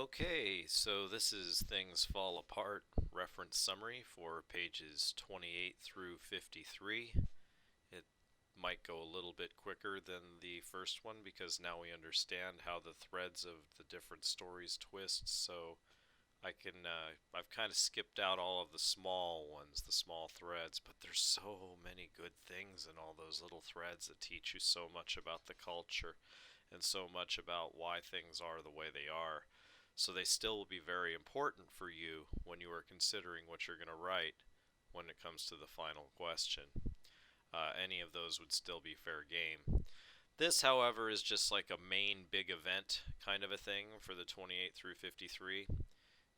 Okay, so this is Things Fall Apart reference summary for pages 28 through 53. It might go a little bit quicker than the first one because now we understand how the threads of the different stories twist, so I've kind of skipped out all of the small ones, the small threads, but there's so many good things in all those little threads that teach you so much about the culture and so much about why things are the way they are. So they still will be very important for you when you are considering what you're going to write when it comes to the final question. Any of those would still be fair game. This, however, is just like a main big event kind of a thing for the 28 through 53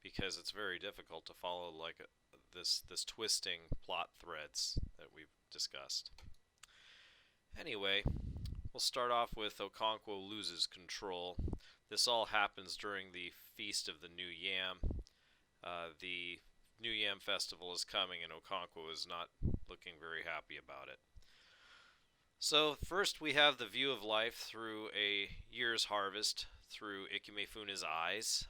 because it's very difficult to follow this twisting plot threads that we've discussed. Anyway, we'll start off with Okonkwo loses control. This all happens during the Feast of the New Yam. The New Yam Festival is coming, and Okonkwo is not looking very happy about it. So, first we have the view of life through a year's harvest through Ikimefuna's eyes.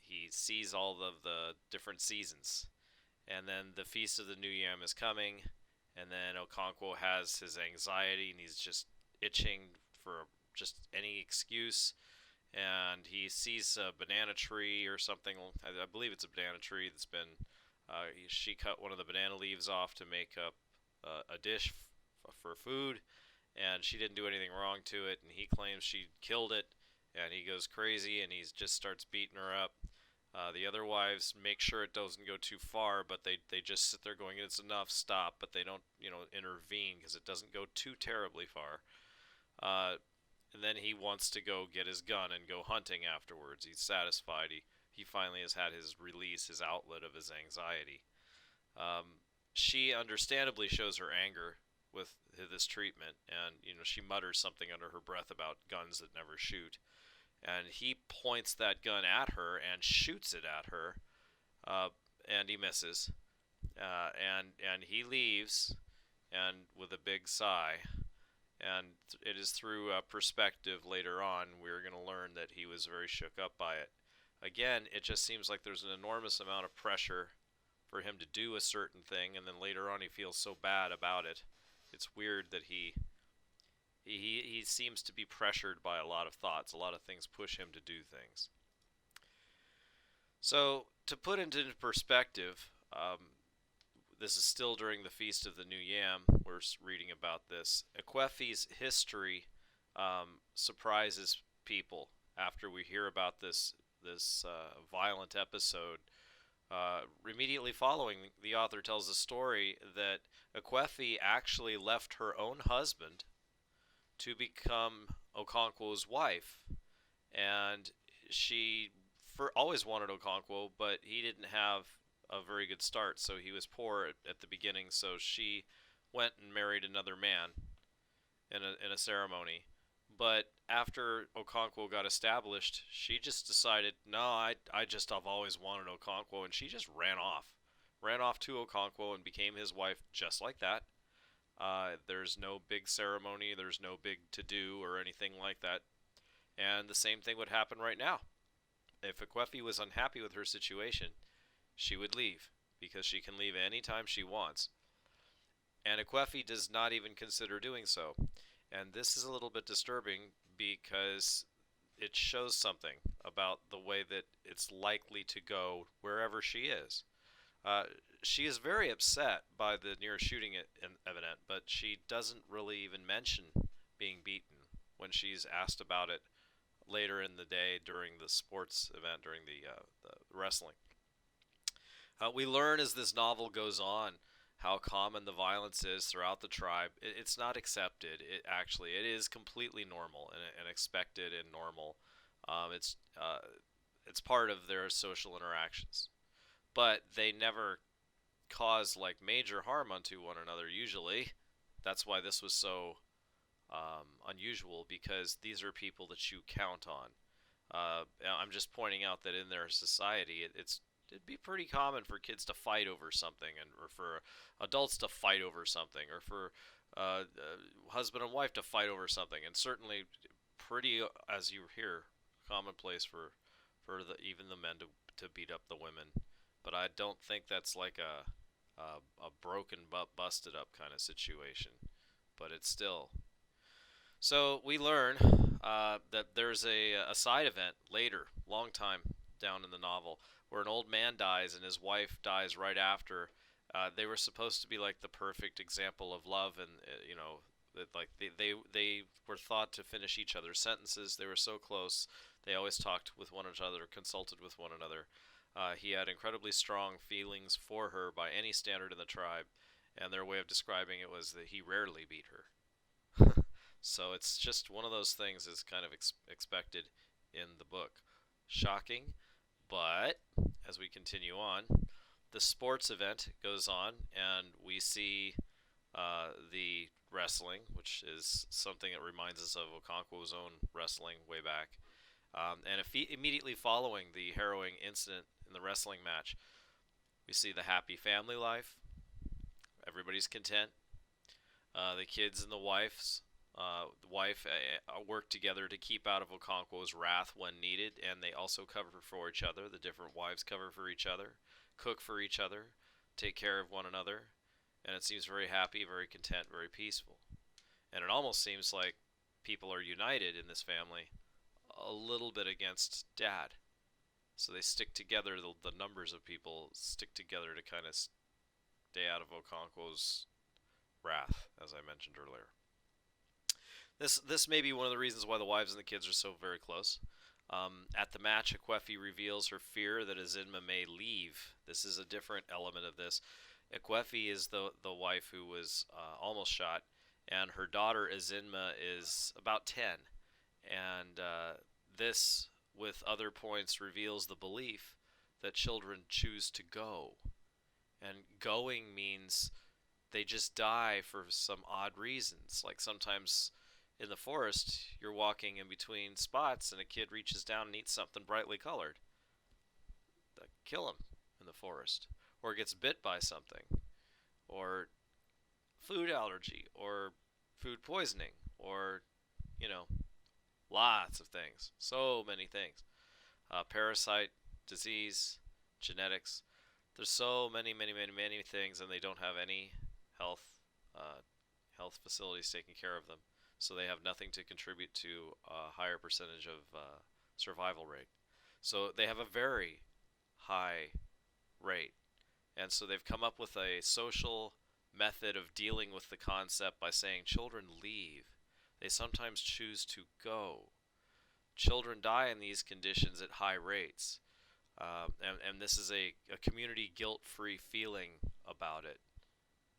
He sees all of the different seasons. And then the Feast of the New Yam is coming, and then Okonkwo has his anxiety, and he's just itching for just any excuse. And he sees a banana tree or something. I believe it's a banana tree that's been. She cut one of the banana leaves off to make up a dish for food, and she didn't do anything wrong to it. And he claims she killed it, and he goes crazy, and he just starts beating her up. The other wives make sure it doesn't go too far, but they just sit there going, "It's enough, stop," but they don't intervene because it doesn't go too terribly far. And then he wants to go get his gun and go hunting afterwards. He's satisfied. He finally has had his release, his outlet of his anxiety. She understandably shows her anger with this treatment, and she mutters something under her breath about guns that never shoot. And he points that gun at her and shoots it at her, and he misses. And he leaves, and with a big sigh. And it is through perspective later on we're going to learn that he was very shook up by it. Again, it just seems like there's an enormous amount of pressure for him to do a certain thing, and then later on he feels so bad about it. It's weird that he seems to be pressured by a lot of thoughts. A lot of things push him to do things. So, to put into perspective, this is still during the Feast of the New Yam. We're reading about this. Ekwefi's history surprises people after we hear about this violent episode. Immediately following, the author tells a story that Ekwefi actually left her own husband to become Okonkwo's wife, and she always wanted Okonkwo, but he didn't have a very good start, so he was poor at the beginning. So she went and married another man in a ceremony. But after Okonkwo got established, she just decided, no, I've always wanted Okonkwo, and she just ran off to Okonkwo and became his wife just like that. There's no big ceremony, there's no big to-do or anything like that. And the same thing would happen right now. If Ekwefi was unhappy with her situation, she would leave, because she can leave anytime she wants. And Ekwefi does not even consider doing so. And this is a little bit disturbing because it shows something about the way that it's likely to go wherever she is. She is very upset by the near shooting event, but she doesn't really even mention being beaten when she's asked about it later in the day during the sports event, during the wrestling. We learn as this novel goes on how common the violence is throughout the tribe. It's not accepted. It is completely normal and expected and normal. It's part of their social interactions, but they never cause like major harm unto one another. Usually, that's why this was so unusual, because these are people that you count on. I'm just pointing out that in their society, it'd be pretty common for kids to fight over something, or for adults to fight over something, or for husband and wife to fight over something, and certainly pretty, as you hear, commonplace for for even the men to beat up the women. But I don't think that's like a broken but busted up kind of situation. But it's still. So we learn that there's a side event later, long time down in the novel, where an old man dies and his wife dies right after. They were supposed to be like the perfect example of love, and like they were thought to finish each other's sentences. They were so close. They always talked with one another, consulted with one another. He had incredibly strong feelings for her by any standard in the tribe, and their way of describing it was that he rarely beat her. So it's just one of those things is kind of expected in the book. Shocking, but as we continue on, the sports event goes on, and we see the wrestling, which is something that reminds us of Okonkwo's own wrestling way back. And immediately following the harrowing incident in the wrestling match, we see the happy family life. Everybody's content. The kids and the wife work together to keep out of Okonkwo's wrath when needed, and they also cover for each other. The different wives cover for each other, cook for each other, take care of one another, and it seems very happy, very content, very peaceful. And it almost seems like people are united in this family a little bit against Dad. So they stick together, the numbers of people stick together to kind of stay out of Okonkwo's wrath, as I mentioned earlier. This may be one of the reasons why the wives and the kids are so very close. At the match, Ekwefi reveals her fear that Azinma may leave. This is a different element of this. Ekwefi is the wife who was almost shot, and her daughter Azinma is about 10. And this, with other points, reveals the belief that children choose to go. And going means they just die for some odd reasons. Like sometimes in the forest, you're walking in between spots and a kid reaches down and eats something brightly colored. They kill him in the forest. Or gets bit by something. Or food allergy. Or food poisoning. Or, lots of things. So many things. Parasite, disease, genetics. There's so many things, and they don't have any health facilities taking care of them. So they have nothing to contribute to a higher percentage of survival rate. So they have a very high rate. And so they've come up with a social method of dealing with the concept by saying children leave. They sometimes choose to go. Children die in these conditions at high rates. And this is a community guilt-free feeling about it.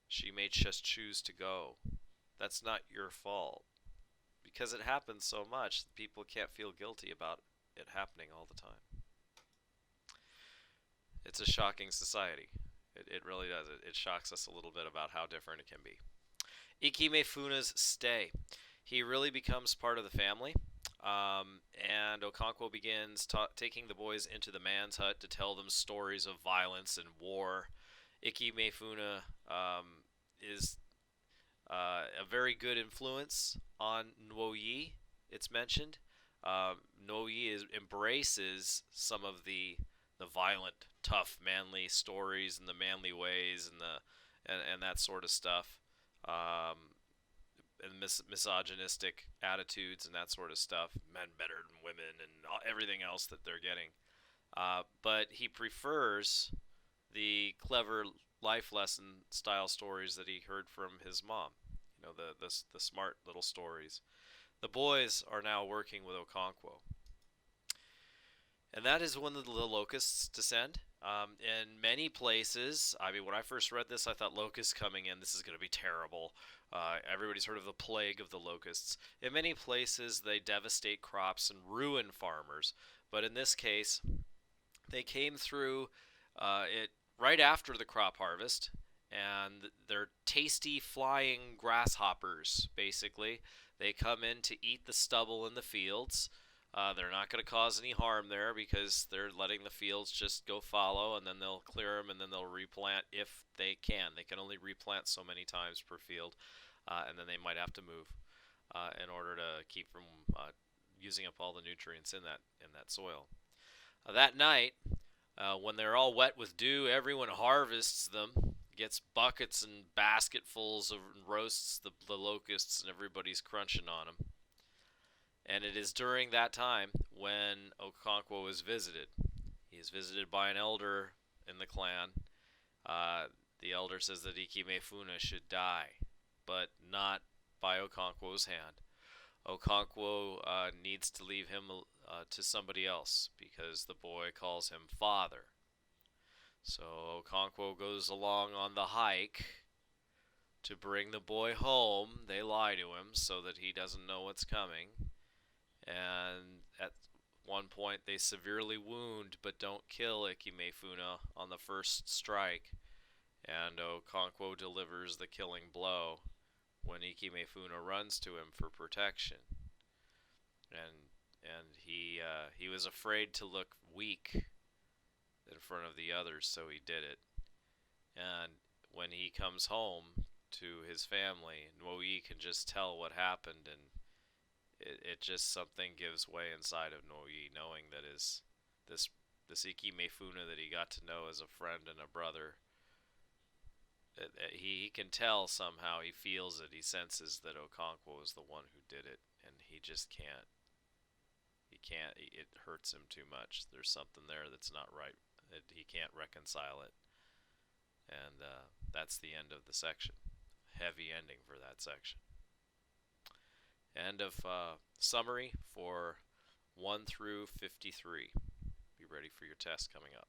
She may just choose to go. That's not your fault. Because it happens so much, people can't feel guilty about it happening all the time. It's a shocking society. It really does. It shocks us a little bit about how different it can be. Ikimefuna's stay. He really becomes part of the family. And Okonkwo begins taking the boys into the man's hut to tell them stories of violence and war. Ikimefuna is a very good influence on Nwoyi, it's mentioned. Nwoyi embraces some of the violent, tough, manly stories and the manly ways and that sort of stuff. And misogynistic attitudes and that sort of stuff, men better than women and everything else that they're getting. But he prefers the clever life lesson style stories that he heard from his mom. The smart little stories. The boys are now working with Okonkwo. And that is when the locusts descend. In many places, when I first read this, I thought locusts coming in, this is going to be terrible. Everybody's heard of the plague of the locusts. In many places, they devastate crops and ruin farmers. But in this case, they came through it right after the crop harvest, and they're tasty flying grasshoppers, basically. They come in to eat the stubble in the fields. They're not going to cause any harm there because they're letting the fields just go fallow, and then they'll clear them, and then they'll replant if they can. They can only replant so many times per field, and then they might have to move in order to keep from using up all the nutrients in that soil. That night, when they're all wet with dew, everyone harvests them, gets buckets and basketfuls of roasts the locusts, and everybody's crunching on them. And it is during that time when Okonkwo is visited. He is visited by an elder in the clan. Uh, the elder says that Ikemefuna should die, but not by Okonkwo's hand. Okonkwo needs to leave him to somebody else because the boy calls him father. So Okonkwo goes along on the hike to bring the boy home. They lie to him so that he doesn't know what's coming. And at one point, they severely wound but don't kill Ikemefuna on the first strike. And Okonkwo delivers the killing blow when Ikemefuna runs to him for protection. And he was afraid to look weak in front of the others, so he did it. And when he comes home to his family, Nwoyi can just tell what happened, and it just something gives way inside of Nwoyi, knowing that this Ikemefuna that he got to know as a friend and a brother, he can tell somehow, he feels it, he senses that Okonkwo is the one who did it, and he just can't. It hurts him too much. There's something there that's not right. He can't reconcile it. And that's the end of the section. Heavy ending for that section. End of summary for 1 through 53. Be ready for your test coming up.